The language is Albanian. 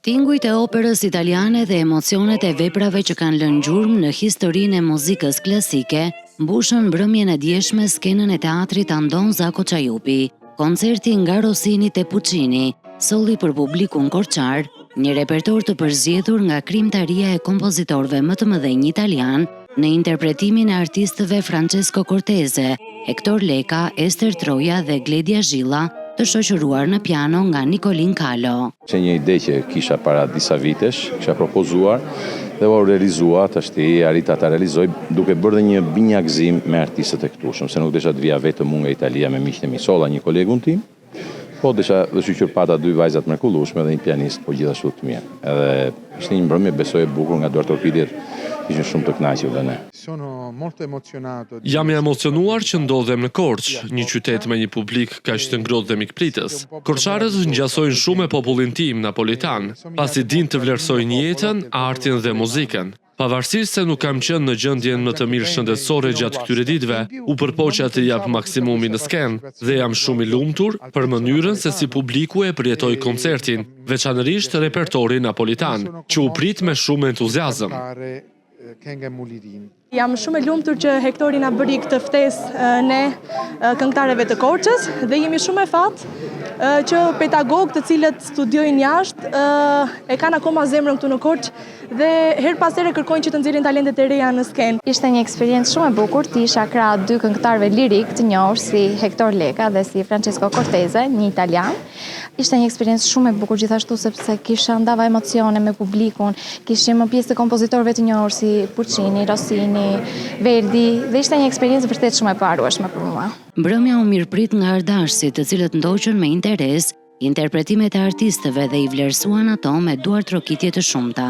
Tingujt e operës italiane dhe emocionet e veprave që kanë lënë gjurmë në historinë e muzikës klasike mbushën mbrëmjen e djeshme skenën e teatrit Andon Zako Çajupi. Koncerti nga Rossini te Puccini solli për publikun korçar një repertor të përzgjedhur nga krijimtaria e kompozitorëve më të mëdhenj italian në interpretimin e artistëve Francesco Cortese, Hector Leca, Ester Troja dhe Gledia Zhilla, të shoqëruar në piano nga Nicolin Calo. Që një ide që kisha para disa vitesh, kisha propozuar dhe u realizua, tashti arrita ta realizoj duke bërë dhe një binjakëzim me artistët e këtushëm, se nuk desha të vija vetëm unë nga Italia me miqtë e mi, solla një kolegun tim, po desha dhe shoqër pata dy vajzat mrekullueshme dhe një pianist po gjithashtu të mirë. Edhe ishte një mbrëmje besoj e bukur nga Duart Orkidjet, ishin shumë të kënaqur dhe ne. Jam i emocionuar që ndodhem në Korçë, një qytet me një publik kaq të ngrohtë dhe mikpritës. Korçarët ngjasojnë shumë me popullin tim napolitan, pasi dinë të vlerësojnë jetën, artin dhe muzikën. Pavarësisht se nuk kam qenë në gjendjen më të mirë shëndetësore gjatë këtyre ditëve, u përpoqja të jap maksimumin në skenë dhe jam shumë i lumtur për mënyrën se si publiku e përjetoi koncertin, veçanërisht repertori napolitan, që u prit me shumë entuziazëm. Jam shumë e lumtur që Hektori na bëri këtë ftesë ne këngëtarëve të Korçës dhe jemi shumë e fatë që pedagogë të cilët studiojnë jashtë e kanë akoma zemrën këtu në Korçë dhe her pas here kërkojnë që të nxjerrin talentet e reja në skenë. Ishte një eksperiencë shumë e bukur të isha krah dy këngëtarëve lirik të njohur si Hector Leca dhe si Francesco Cortese, një italian. Ishte një eksperiencë shumë e bukur gjithashtu sepse kisha ndava emocione me publikun, kishim pjesë të kompozitorëve të njohur si Puccini, Rossini, Verdi dhe ishte një eksperiencë vërtet shumë e parueshme për mua. Mbrëmja u mirëprit nga ardhashësit, të cilët ndoqën me interes interpretimet e artistëve dhe i vlerësuan ato me duar trokitje të shumta.